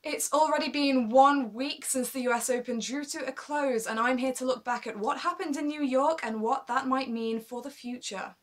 It's already been 1 week since the US Open drew to a close, and I'm here to look back at what happened in New York and what that might mean for the future.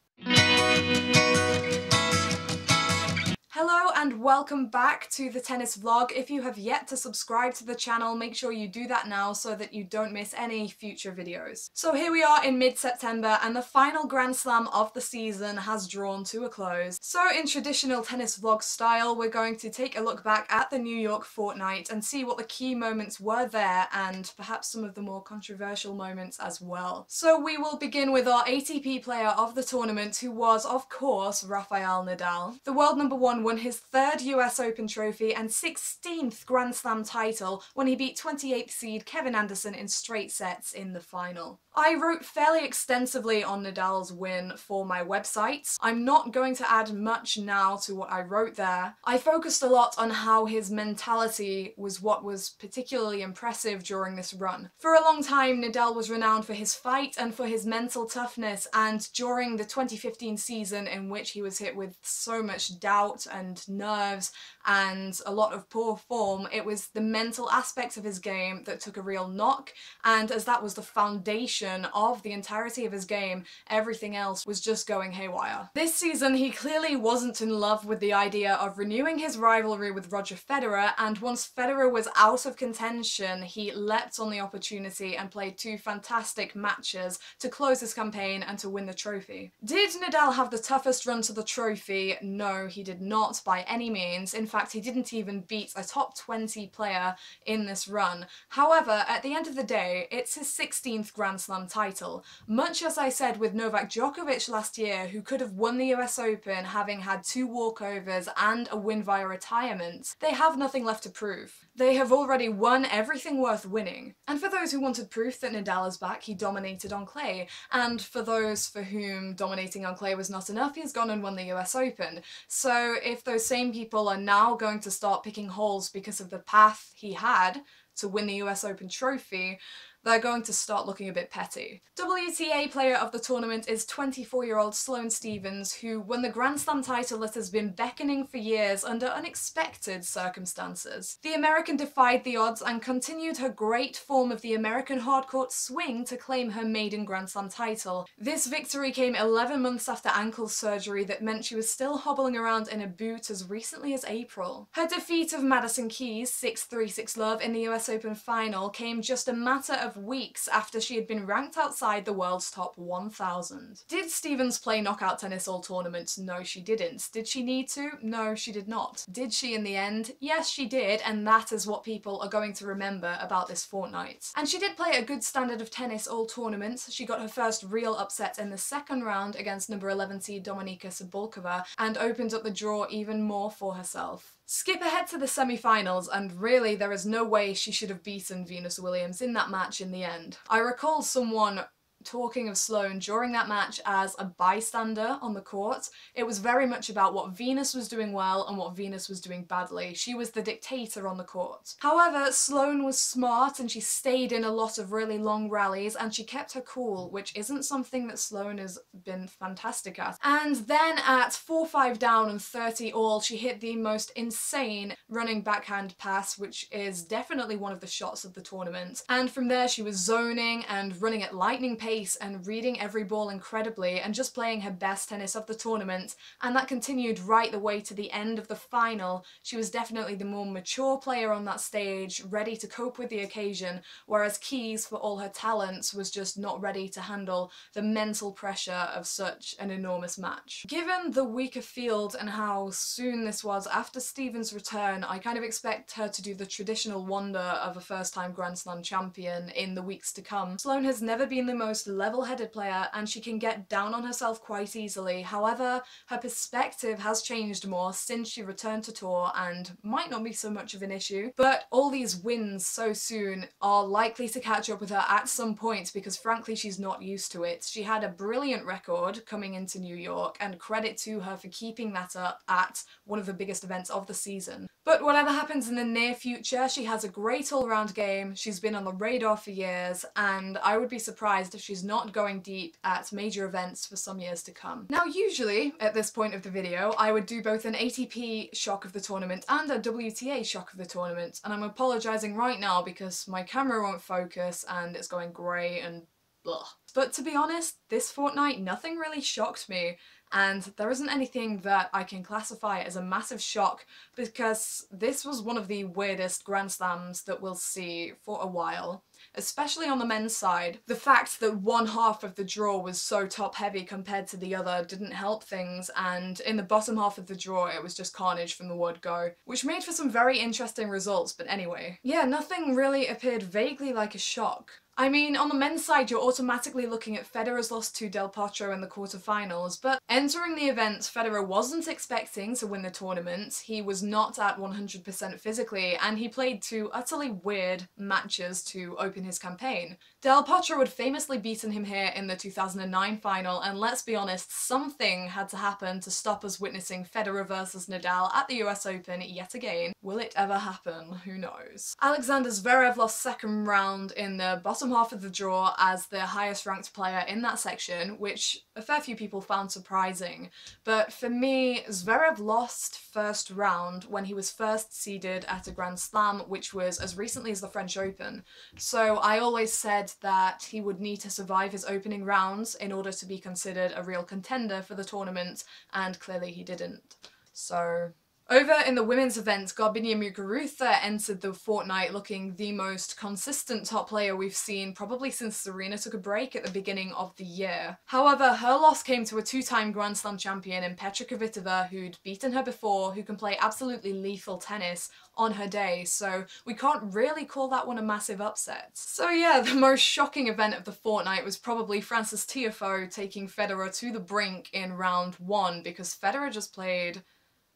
Hello and welcome back to the tennis vlog. If you have yet to subscribe to the channel, make sure you do that now so that you don't miss any future videos. So here we are in mid-September and the final Grand Slam of the season has drawn to a close. So in traditional tennis vlog style, we're going to take a look back at the New York fortnight and see what the key moments were there and perhaps some of the more controversial moments as well. So we will begin with our ATP player of the tournament, who was, of course, Rafael Nadal. The world number one won his 3rd US Open trophy and 16th Grand Slam title when he beat 28th seed Kevin Anderson in straight sets in the final. I wrote fairly extensively on Nadal's win for my website. I'm not going to add much now to what I wrote there. I focused a lot on how his mentality was what was particularly impressive during this run. For a long time, Nadal was renowned for his fight and for his mental toughness, and during the 2015 season, in which he was hit with so much doubt and nerves and a lot of poor form, it was the mental aspects of his game that took a real knock, and as that was the foundation of the entirety of his game, everything else was just going haywire. This season he clearly wasn't in love with the idea of renewing his rivalry with Roger Federer, and once Federer was out of contention, he leapt on the opportunity and played 2 fantastic matches to close his campaign and to win the trophy. Did Nadal have the toughest run to the trophy? No, he did not by any means. In fact, he didn't even beat a top 20 player in this run. However, at the end of the day, it's his 16th Grand Slam title. Much as I said with Novak Djokovic last year, who could have won the US Open having had 2 walkovers and a win via retirement, they have nothing left to prove. They have already won everything worth winning. And for those who wanted proof that Nadal is back, he dominated on clay. And for those for whom dominating on clay was not enough, he's gone and won the US Open. So if those same people are now going to start picking holes because of the path he had to win the US Open trophy, they're going to start looking a bit petty. WTA player of the tournament is 24-year-old Sloane Stephens, who won the Grand Slam title that has been beckoning for years under unexpected circumstances. The American defied the odds and continued her great form of the American hardcourt swing to claim her maiden Grand Slam title. This victory came 11 months after ankle surgery that meant she was still hobbling around in a boot as recently as April. Her defeat of Madison Keys 6-3, 6-love in the US Open final came just a matter of weeks after she had been ranked outside the world's top 1,000. Did Stephens play knockout tennis all tournament? No, she didn't. Did she need to? No, she did not. Did she in the end? Yes, she did, and that is what people are going to remember about this fortnight. And she did play a good standard of tennis all tournament. She got her first real upset in the 2nd round against number 11 seed Dominika Cibulkova and opened up the draw even more for herself. Skip ahead to the semi-finals, and really there is no way she should have beaten Venus Williams in that match in the end. I recall someone talking of Sloane during that match as a bystander on the court. It was very much about what Venus was doing well and what Venus was doing badly. She was the dictator on the court. However, Sloane was smart and she stayed in a lot of really long rallies and she kept her cool, which isn't something that Sloane has been fantastic at. And then at 4-5 down and 30 all, she hit the most insane running backhand pass, which is definitely one of the shots of the tournament. And from there she was zoning and running at lightning pace and reading every ball incredibly and just playing her best tennis of the tournament, and that continued right the way to the end of the final. She was definitely the more mature player on that stage, ready to cope with the occasion, whereas Keys, for all her talents, was just not ready to handle the mental pressure of such an enormous match. Given the weaker field and how soon this was after Stephens' return, I kind of expect her to do the traditional wonder of a first-time Grand Slam champion in the weeks to come. Sloane has never been the most level-headed player and she can get down on herself quite easily. However, her perspective has changed more since she returned to tour and might not be so much of an issue, but all these wins so soon are likely to catch up with her at some point because frankly she's not used to it. She had a brilliant record coming into New York and credit to her for keeping that up at one of the biggest events of the season. But whatever happens in the near future, she has a great all-round game, she's been on the radar for years, and I would be surprised if she she's not going deep at major events for some years to come. Now usually, at this point of the video, I would do both an ATP shock of the tournament and a WTA shock of the tournament, and I'm apologising right now because my camera won't focus and it's going grey and ugh. But to be honest, this fortnight nothing really shocked me, and there isn't anything that I can classify as a massive shock because this was one of the weirdest Grand Slams that we'll see for a while. Especially on the men's side. The fact that one half of the draw was so top heavy compared to the other didn't help things, and in the bottom half of the draw it was just carnage from the word go, which made for some very interesting results, but anyway. Yeah, nothing really appeared vaguely like a shock. I mean, on the men's side you're automatically looking at Federer's loss to Del Potro in the quarterfinals, but entering the event, Federer wasn't expecting to win the tournament, he was not at 100% physically, and he played two utterly weird matches to open his campaign. Del Potro had famously beaten him here in the 2009 final, and let's be honest, something had to happen to stop us witnessing Federer versus Nadal at the US Open yet again. Will it ever happen? Who knows? Alexander Zverev lost second round in the bottom half of the draw as the highest ranked player in that section, which a fair few people found surprising. But for me, Zverev lost first round when he was first seeded at a Grand Slam, which was as recently as the French Open. So I always said that he would need to survive his opening rounds in order to be considered a real contender for the tournament, and clearly he didn't. So over in the women's event, Garbiñe Muguruza entered the fortnight looking the most consistent top player we've seen probably since Serena took a break at the beginning of the year. However, her loss came to a two-time Grand Slam champion in Petra Kvitova, who'd beaten her before, who can play absolutely lethal tennis on her day, so we can't really call that one a massive upset. So yeah, the most shocking event of the fortnight was probably Frances Tiafoe taking Federer to the brink in round one, because Federer just played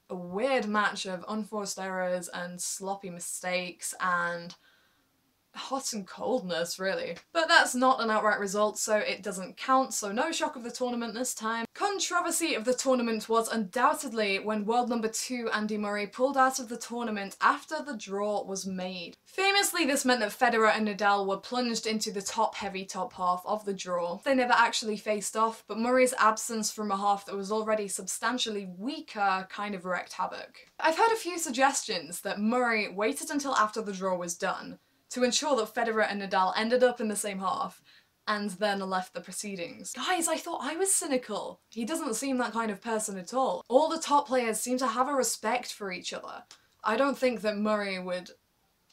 a weird match of unforced errors and sloppy mistakes and hot and coldness, really. But that's not an outright result, so it doesn't count, so no shock of the tournament this time. Controversy of the tournament was undoubtedly when world number 2 Andy Murray pulled out of the tournament after the draw was made. Famously, this meant that Federer and Nadal were plunged into the top-heavy top half of the draw. They never actually faced off, but Murray's absence from a half that was already substantially weaker kind of wreaked havoc. I've heard a few suggestions that Murray waited until after the draw was done to ensure that Federer and Nadal ended up in the same half, and then left the proceedings. Guys, I thought I was cynical. He doesn't seem that kind of person at all. All the top players seem to have a respect for each other. I don't think that Murray would...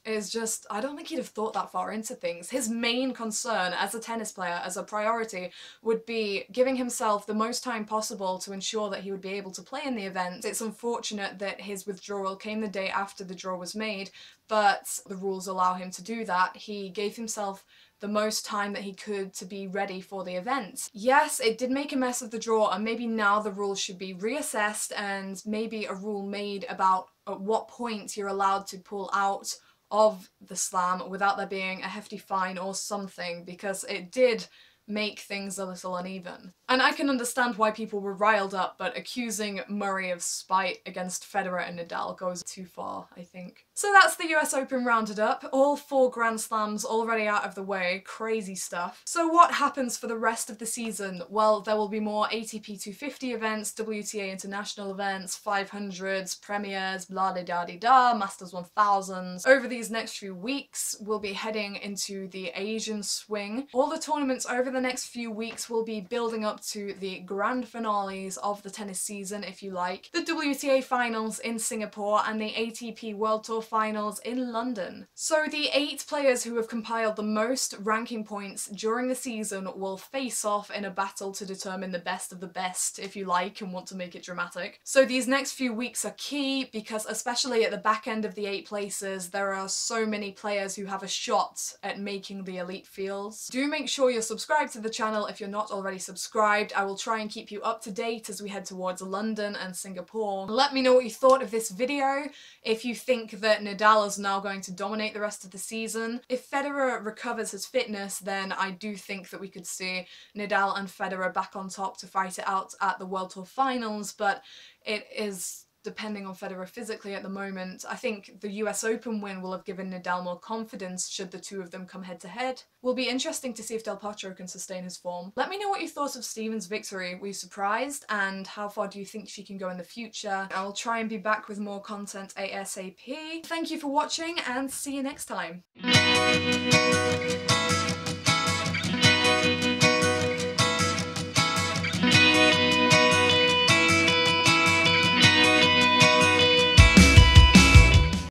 I don't think he'd have thought that far into things. His main concern as a tennis player, as a priority, would be giving himself the most time possible to ensure that he would be able to play in the event. It's unfortunate that his withdrawal came the day after the draw was made, but the rules allow him to do that. He gave himself the most time that he could to be ready for the event. Yes, it did make a mess of the draw, and maybe now the rules should be reassessed and maybe a rule made about at what point you're allowed to pull out of the slam without there being a hefty fine or something, because it did make things a little uneven. And I can understand why people were riled up, but accusing Murray of spite against Federer and Nadal goes too far, I think. So that's the US Open rounded up, all 4 Grand Slams already out of the way, crazy stuff. So what happens for the rest of the season? Well, there will be more ATP 250 events, WTA international events, 500s, premiers, blah-de-da-de-da, Masters 1000s. Over these next few weeks, we'll be heading into the Asian swing. All the tournaments over the next few weeks will be building up to the grand finales of the tennis season, if you like. The WTA finals in Singapore and the ATP World Tour finals in London. So the 8 players who have compiled the most ranking points during the season will face off in a battle to determine the best of the best, if you like, and want to make it dramatic. So these next few weeks are key because especially at the back end of the 8 places, there are so many players who have a shot at making the elite fields. Do make sure you're subscribed to the channel if you're not already subscribed. I will try and keep you up to date as we head towards London and Singapore. Let me know what you thought of this video, if you think that Nadal is now going to dominate the rest of the season. If Federer recovers his fitness, then I do think that we could see Nadal and Federer back on top to fight it out at the World Tour finals, but it is depending on Federer physically at the moment. I think the US Open win will have given Nadal more confidence should the two of them come head to head. Will be interesting to see if Del Potro can sustain his form. Let me know what you thought of Stevens' victory. Were you surprised? And how far do you think she can go in the future? I will try and be back with more content ASAP. Thank you for watching and see you next time.